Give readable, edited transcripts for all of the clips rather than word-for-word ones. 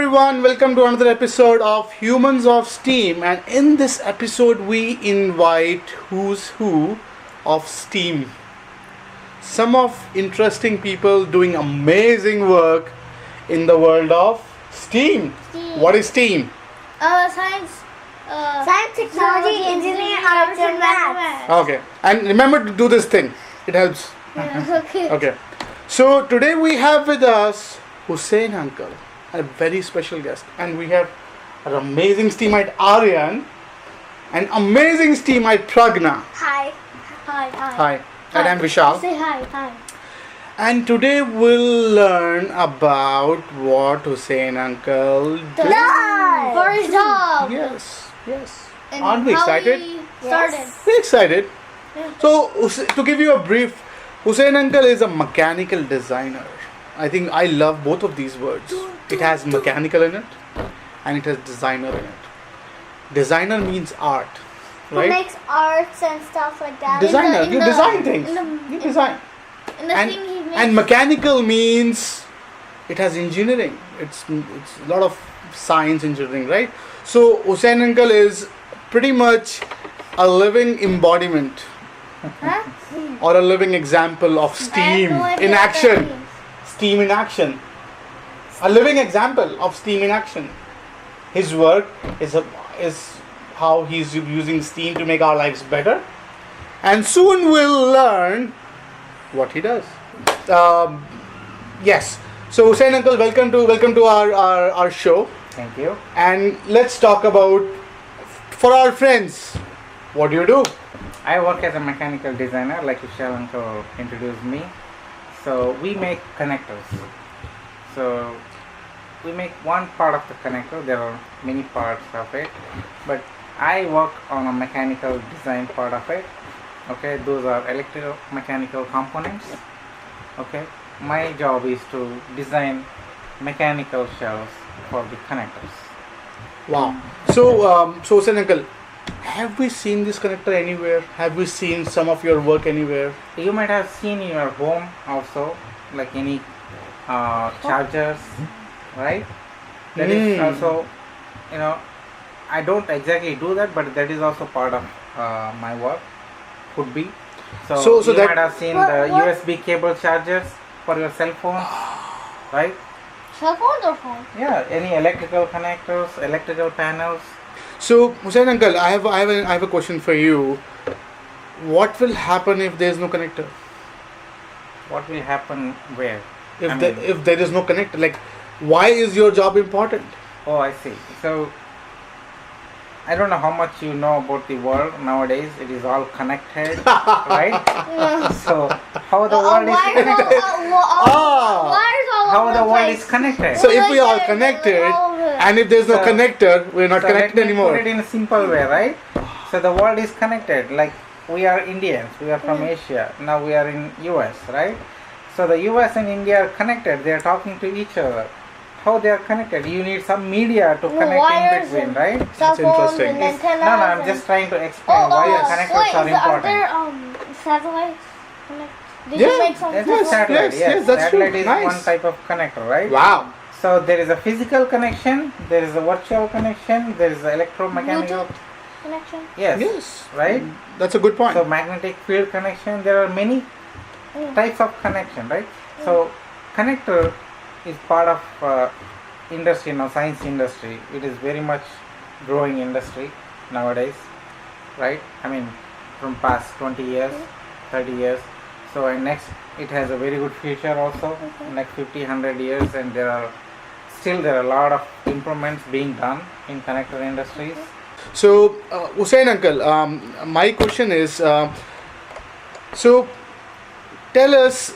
everyone, welcome to another episode of Humans of STEAM, and in this episode we invite who's who of STEAM. Some of interesting people doing amazing work in the world of STEAM. What is STEAM? Science, technology, engineering, arts and math. Okay, and remember to do this thing, it helps. Yeah, okay. Okay, so today we have with us Hussain uncle, a very special guest, and we have an amazing STEAMite Aryan, an amazing STEAMite Pragna. Hi. Hi, and I'm Vishal. Say hi. And today we'll learn about what Hussain uncle does. For his job. Yes. And Aren't we how excited? we started. We're excited. Yeah. So, to give you a brief, Hussain uncle is a mechanical designer. I think I love both of these words. It has mechanical in it and it has designer in it. Designer means art, Who right? makes arts and stuff like that. Designer, you design things. In You design. the And, thing he makes. and mechanical means it has engineering. It's a lot of science engineering, right? So Hussain uncle is pretty much a living embodiment Huh? or a living example of STEAM no idea in what that action. means. STEAM in action. A living example of STEAM in action. His work is how he's using STEAM to make our lives better. And soon we'll learn what he does. Yes. So Hussain uncle, welcome to our show. Thank you. And let's talk about, for our friends, what do you do? I work as a mechanical designer, like Vishal uncle introduced me. So we make connectors. So we make one part of the connector. There are many parts of it, but I work on a mechanical design part of it. Okay, those are electromechanical components. Okay, my job is to design mechanical shells for the connectors. Wow. So Hussain uncle, have we seen this connector anywhere? Have we seen some of your work anywhere? You might have seen in your home also, like any chargers, right? That is also, I don't exactly do that, but that is also part of my work. Could be. So you might have seen the USB cable chargers for your cell phones, right? Cell phones or phone? Yeah, any electrical connectors, electrical panels. So Hussain uncle, I have a question for you. What will happen if there is no connector? What will happen where? If there is no connector, like, why is your job important? Oh, I see. So I don't know how much you know about the world nowadays. It is all connected, right? Yeah. So how the world is connected? How the world is connected? So if we are connected, and if there is no So- connector, we are not So connected let me anymore. put it in a simple way, right? So the world is connected. Like we are Indians, we are from Asia. Now we are in US, right? So the US and India are connected. They are talking to each other. How they are connected? You need some media to connect in between, right? Cell That's phones interesting. and antennas. No, I'm just trying to explain why the connectors are Are important. there satellites? Did Yeah, you make some yes, That's satellite, yes, that's satellite true. is Nice. one type of connector, right? Wow. So there is a physical connection, there is a virtual connection, there is an electromechanical. Bluetooth connection? Yes. Right? That's a good point. So magnetic field connection, there are many types of connection, right? So connector is part of industry now, science industry. It is very much growing industry nowadays, right? I mean, from past 20 years, 30 years. So and next, it has a very good future also. Next 50, 100 years, and there are a lot of improvements being done in connector industries. So Hussain uncle, my question is, so tell us.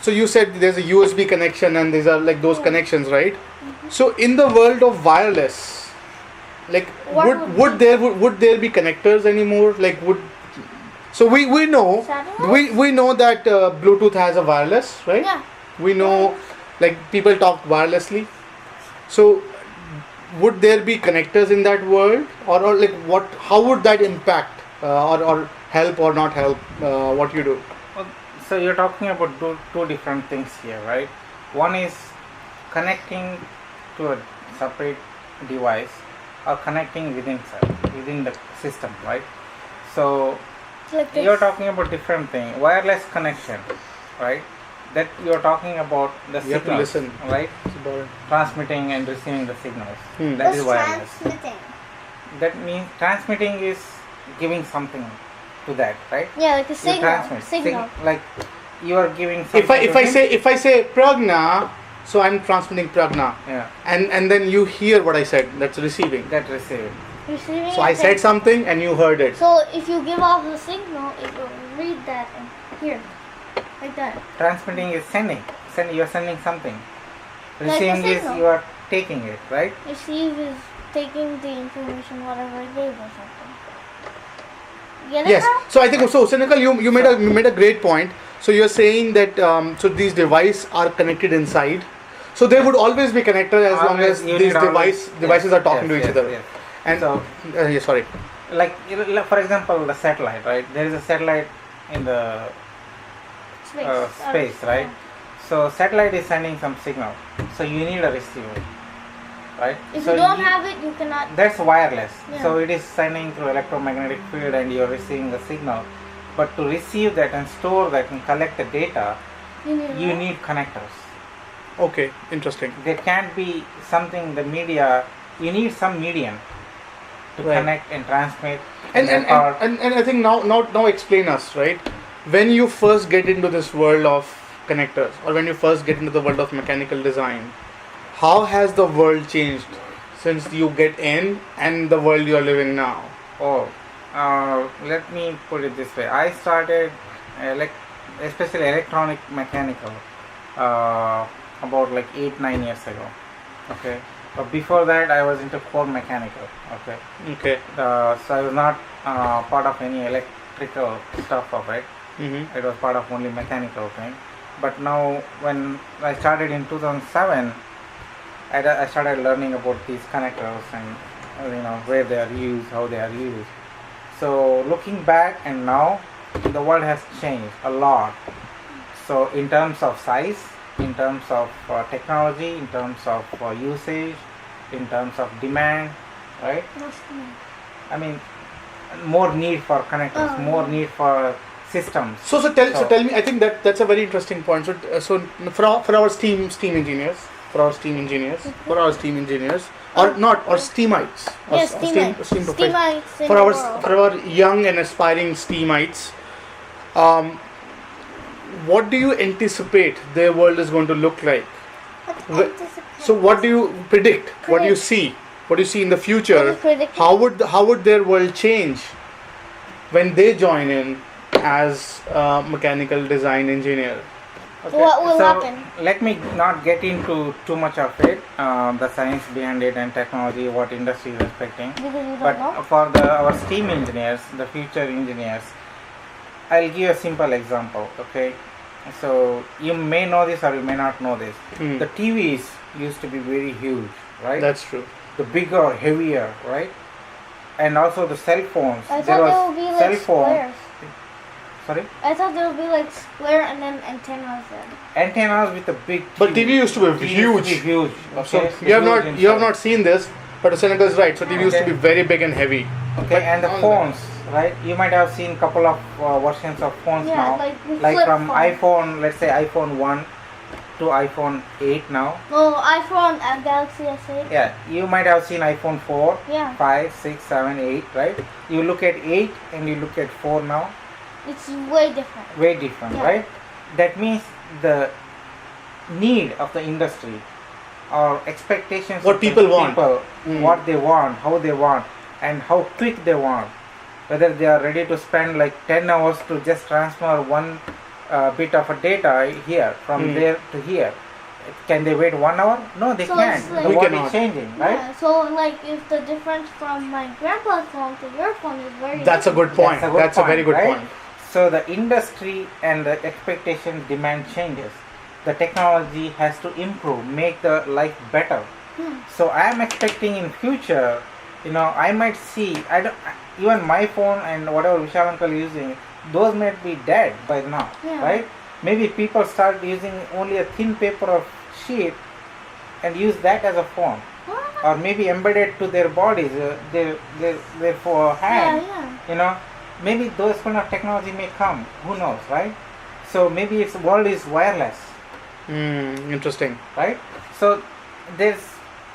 So you said there's a USB connection, and these are like those connections, right? So in the world of wireless, like would there be connectors anymore? Like so we know Satellites? we know that Bluetooth has a wireless, right? Yeah. We know, like, people talk wirelessly. So would there be connectors in that world, or like what? How would that impact or help or not help what you do? Well, so you're talking about two different things here, right? One is connecting to a separate device or connecting within the system, right? So Like this. you're talking about different thing, wireless connection, right? That you're talking about the You have to signals, listen. right? It's about- Transmitting and receiving the signals. Hmm. That What's is wireless. transmitting? That means transmitting is giving something to that, right? Yeah, like a You signal. transmit. Signal. Like you are giving something If I say pragna, so I'm transmitting pragna, yeah, and then you hear what I said. That's receiving. that receiving. Receiving. So I and said something and you heard it. So if you give off the signal, it will read that and here, like that. Transmitting is sending. You are sending something. Like a Receiving is signal. you are taking it, right? Receive is taking the information whatever it gave or something. Get it Yes. now? So I think so. Senegal, you made a great point. So you're saying that so these devices are connected inside. So they would always be connected as long Always, as you these need always- devices are talking yes, to each yes, other. yes. And So yeah, sorry. like for example, the satellite, right? There is a satellite in the space, right? So satellite is sending some signal. So you need a receiver, right? If so you don't have it, you cannot. that's wireless. Yeah. So it is sending through electromagnetic field and you are receiving the signal. But to receive that and store that and collect the data, you what? need connectors. Okay, interesting. There can't be something, the media, you need some medium to Right. connect and transmit And record. I think now explain us, right? When you first get into this world of connectors, or when you first get into the world of mechanical design, how has the world changed since you get in and the world you are living now? Oh, let me put it this way. I started especially electronic mechanical about like 8-9 years ago. Okay, but before that I was into core mechanical. Okay, Okay. so I was not part of any electrical stuff of it. Mm-hmm. It was part of only mechanical thing. But now when I started in 2007, I started learning about these connectors and where they are used, how they are used. So looking back and now, the world has changed a lot. So in terms of size, in terms of technology, in terms of usage, in terms of demand, right? I mean, more need for connectors, more need for systems. So tell me. I think that's a very interesting point. So for our STEAM engineers, or not, or STEAMites, or Yes, STEAM STEAmites. professionals. STEAMites in For the our world. for our young and aspiring STEAMites, what do you anticipate their world is going to look like? So what do you predict? What do you see? What do you see in the What future? is predicted? How would their world change when they join in as a mechanical design engineer? Okay, What will so happen? let me not get into too much of it, the science behind it and technology, what industry is expecting. Because you don't But know. for our STEAM engineers, the future engineers, I'll give a simple example. Okay, so you may know this or you may not know this. Hmm. The TVs used to be very huge, right? That's true. The bigger, heavier, right? And also the cell phones. I There thought was they would be cell like phone. squares. Sorry, I thought they would be like square and then antennas there. antennas with a big. But TV used to be TV used huge. to be huge. So Okay? you have Huge not inside. seen this, but Seneca is right. So TV used to Okay. be very big and heavy. Okay, and the all phones, right? You might have seen couple of versions of phones Yeah, now, like the like flip from phone. iPhone, let's say iPhone 1 to iPhone 8 now. No, iPhone and Galaxy S8. Yeah, you might have seen iPhone 4, Yeah, 5, 6, 7, 8, right? You look at 8 and you look at 4 now, it's way different. way different, Yeah. right? That means the need of the industry or expectations What of the people want. people, what they want, how they want, and how quick they want. Whether they are ready to spend like 10 hours to just transfer one bit of a data here from there to here. Can they wait 1 hour? No, they So can't. it's like- The We world cannot. is changing, right? Yeah, so like if the difference from my grandpa's phone to your phone is very That's a good point. That's a good That's a very good right? point. So the industry and the expectation demand changes. The technology has to improve, make the life better. So I am expecting in future, I might see, even my phone and whatever Vishal uncle is using, those might be dead by now, Yeah. right? Maybe people start using only a thin paper of sheet and use that as a phone. What? or maybe embedded to their bodies, their hand. Maybe those kind of technology may come. Who knows, right? So maybe its world is wireless. Interesting. Right? So there's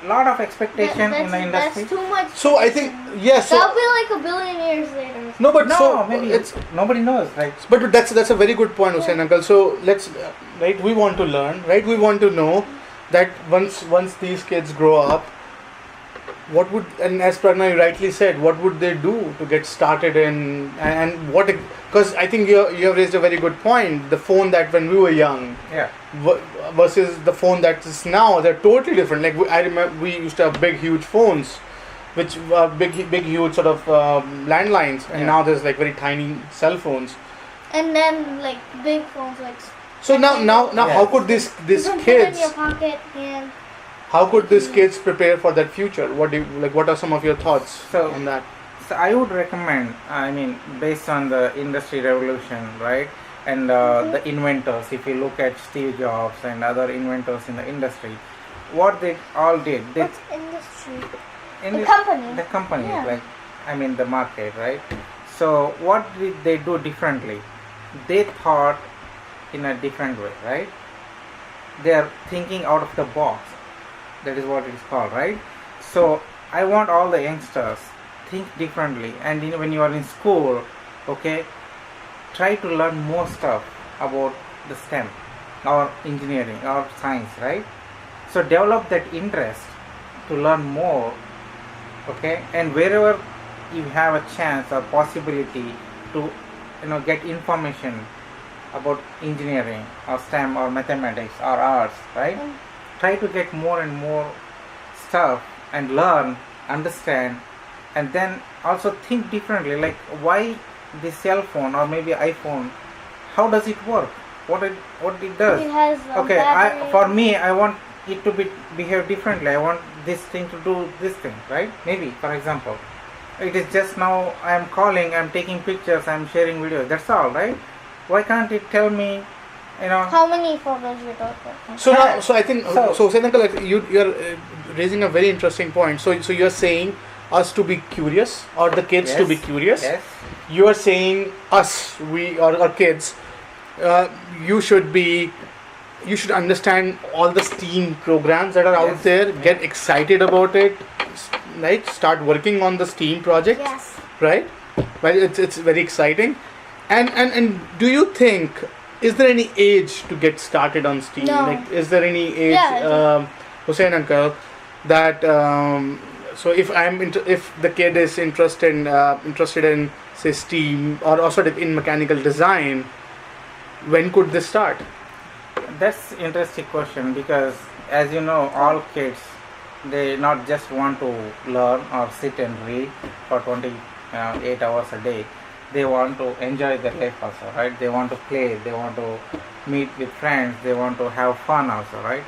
a lot of expectation in the industry. That's too much. So I think yes. That'll be like a billion years later. No, but maybe it's nobody knows, right? But that's a very good point, Hussain uncle. So let's right. We want to learn, right? We want to know that once these kids grow up, what would, and as Pragna rightly said, what would they do to get started in, and what, because I think you have raised a very good point. The phone that when we were young, versus the phone that is now, they're totally different. Like I remember we used to have big huge phones, which were big huge sort of landlines, and now there's like very tiny cell phones. And then like big phones like. So now how could these you can kids? Put it in your pocket and. How could these kids prepare for that future? What are some of your thoughts on that? So I would recommend, based on the industry revolution, right, and the inventors, if you look at Steve Jobs and other inventors in the industry, what they all did. What's industry? The company, the market, right? So what did they do differently? They thought in a different way, right? They are thinking out of the box. That is what it is called, right? So I want all the youngsters think differently, and when you are in school, okay, try to learn more stuff about the STEM or engineering or science, right? So develop that interest to learn more, okay, and wherever you have a chance or possibility to get information about engineering or STEM or mathematics or arts, right? Try to get more and more stuff and learn, understand, and then also think differently, like why the cell phone or maybe iPhone, how does it work, what it does. It has okay, for me, I want it to behave differently. I want this thing to do this thing, right? Maybe, for example, it is just now I am calling, I am taking pictures, I am sharing videos, that's all, right? Why can't it tell me how many photos you took? So I think Hussain uncle, you're raising a very interesting point. So you're saying us to be curious, or the kids to be curious. Yes. You are saying us, we or our kids, you should understand all the STEAM programs that are out there. Get excited about it, right? Start working on the STEAM project. Yes. Right? Well, it's very exciting. And do you think, is there any age to get started on STEAM? No. Like, is there any age, Hussain uncle, that so if the kid is interested in say STEAM or sort of in mechanical design, when could they start? That's interesting question, because as you know, all kids, they not just want to learn or sit and read for 28 hours a day. They want to enjoy their life also, right? They want to play, they want to meet with friends, they want to have fun also, right?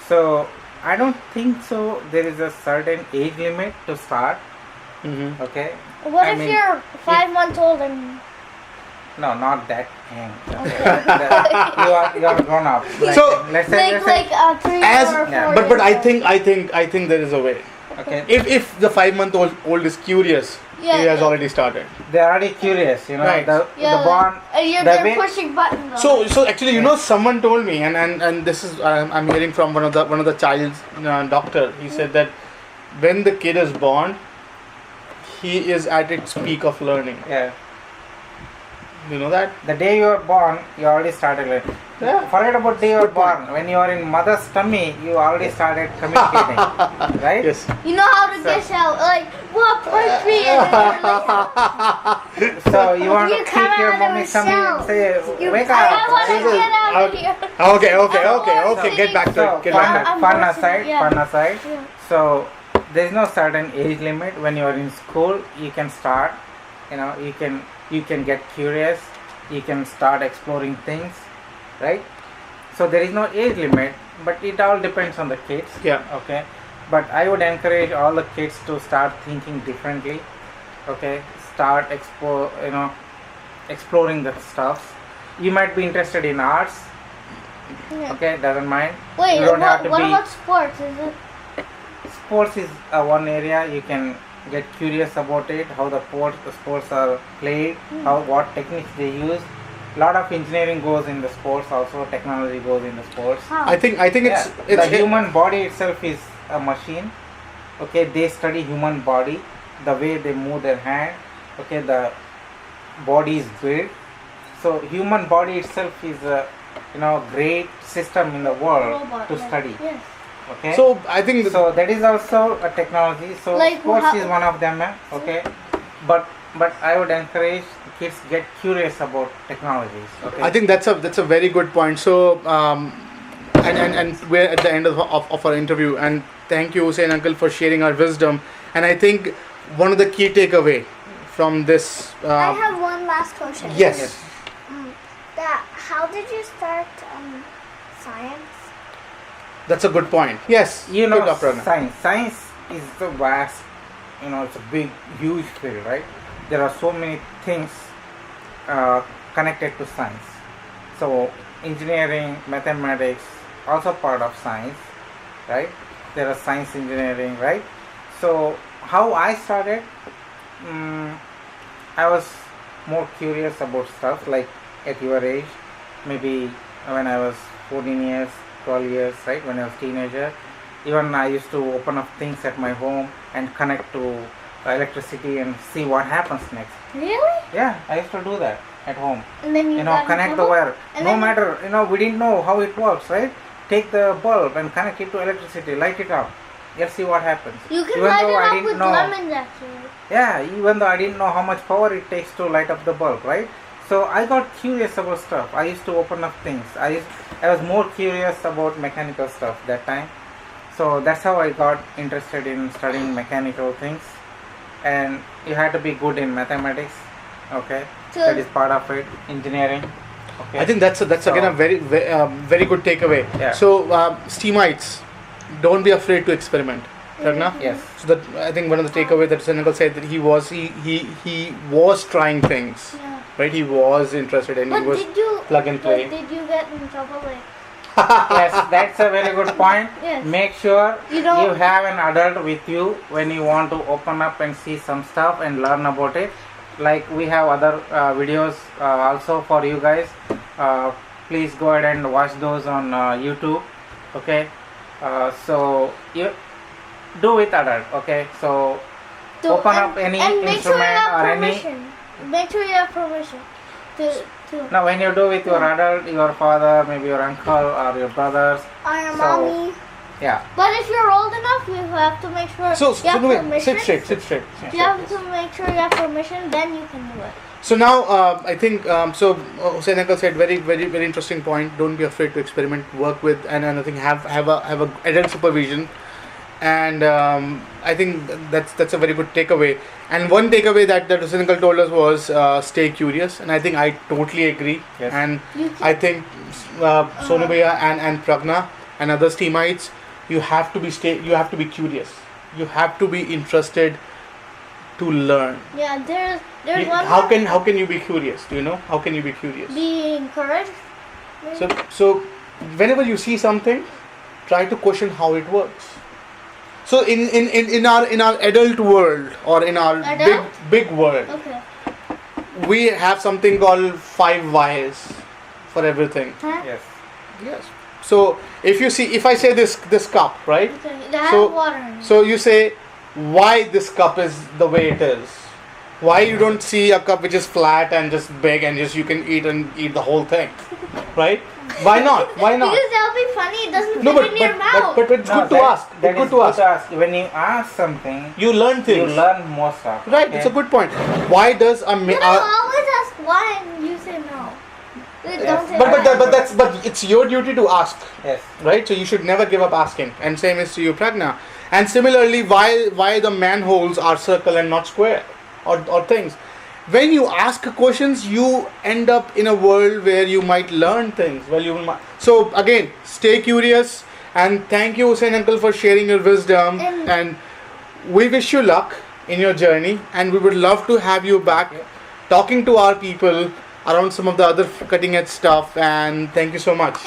So I don't think so there is a certain age limit to start. Okay. What if you're 5 months old and no, not that young. Okay. you are grown up. Like, So let's say 3 or 4 but I years think there is a way. okay. If the 5 month old is curious, he has already started. They're already curious, Right. The bond. You're pushing buttons. So actually, someone told me, and this is I'm hearing from one of the child's doctor. He said that when the kid is born, he is at its peak of learning. Yeah. You know that? The day you are born, you already started learning. Yeah. Forget about day you are born. When you are in mother's tummy, you already started communicating, right? Yes. You know how to dish out, like, what, punch me, and then So you want to You kick come your out of mommy's tummy and yourself. say, wake I want to up. get out of here. Okay. Get back to So it. Get back to it. fun I'm aside, yeah. fun aside. Yeah. So there is no certain age limit. When you are in school, you can start. You can get curious. You can start exploring things, right? So there is no age limit, but it all depends on the kids. Yeah. Okay. But I would encourage all the kids to start thinking differently. Okay. Start exploring the stuff. You might be interested in arts. Yeah. Okay, doesn't mind. Wait, You don't have to what be- about sports? Is it sports is one area you can get curious about it, how the sports are played, how what techniques they use. Lot of engineering goes in the sports, also technology goes in the sports. How? I think it's the human body itself is a machine. Okay, they study human body, the way they move their hand. Okay, the body is built. So human body itself is a great system in the world Robot, to like, study. Yes. Okay. So I think So that is also a technology. So Like sports how- is one of them. Okay, but I would encourage kids get curious about technologies. Okay. I think that's a very good point. So and we're at the end of our interview, and thank you, Hussain uncle, for sharing our wisdom. And I think one of the key takeaway from this. I have one last question. Yes. Yes. How did you start science? That's a good point. Yes. You know, good, Dr. Anna. science is the vast, it's a big, huge field, right? There are so many things connected to science. So engineering, mathematics, also part of science, right? There are science engineering, right? So how I started, I was more curious about stuff like at your age, maybe when I was 14 years, 12 years, right? When I was teenager, even I used to open up things at my home and connect to electricity and see what happens next. Really? Yeah, I used to do that at home. And then you got in Connect the trouble? wire. And No then- matter, we didn't know how it works, right? Take the bulb and connect it to electricity, light it up. Let's see what happens. You can Even light though it I up didn't with know- lemons actually. Yeah, even though I didn't know how much power it takes to light up the bulb, right? So I got curious about stuff. I used to open up things. I was more curious about mechanical stuff that time. So that's how I got interested in studying mechanical things. And you had to be good in mathematics. Okay, So- that is part of it. Engineering. Okay. I think that's again a very good takeaway. Yeah. So STEAMites, don't be afraid to experiment. Ragna? Yes. So that I think one of the takeaways that Hussain uncle said that he was trying things, Yeah. right? He was interested and But he was did you plug and play. But did you get in trouble like? Yes, that's a very good point. Yes. Make sure You don't- you have an adult with you when you want to open up and see some stuff and learn about it. Like we have other videos also for you guys. Please go ahead and watch those on YouTube. Okay. So you do with adult. Okay. So open up any and make sure you instrument have or any. permission. Make sure you have permission to Now, when you do with your adult, your father, maybe your uncle or your brothers. or your So- mommy. Yeah. But if you're old enough, you have to make sure So you have no, wait, permission. sit straight. You have to make sure you have permission, then you can do it. So now I think Hussain uncle said very interesting point. Don't be afraid to experiment, work with, and I think have a adult supervision. And I think that's a very good takeaway. And one takeaway that Hussain uncle told us was stay curious, and I think I totally agree. Yes. And You can, I think Sonu Bhaiya and Pragna and other STEAMites, you have to be curious. You have to be interested to learn. yeah, there's one How more- can you be curious? Do you know how can you be curious? be encouraged. maybe? So whenever you see something, try to question how it works. So in our adult world or in our Adult? big world, Okay. we have something called 5 whys for everything. Huh? Yes. Yes. So if I say this cup, right? Okay. They have So- water in it. So you say why this cup is the way it is. Why you don't see a cup which is flat and just big and just you can eat the whole thing, right? Why not? Why not? Because that'll be funny. It doesn't No, fit in your mouth. but it's good to ask. That It's good is to ask. When you ask something, You learn things. you learn more stuff. Right, okay? it's a good point. Why does a You know, always ask why and you say no. Don't say why. but it's your duty to ask, Yes. right? So you should never give up asking. And same is to you, Pragna. And similarly, why the manholes are circle and not square, or things. When you ask questions, you end up in a world where you might learn things. So again, stay curious, and thank you, Hussain uncle, for sharing your wisdom. And we wish you luck in your journey, and we would love to have you back talking to our people around some of the other cutting edge stuff. And thank you so much.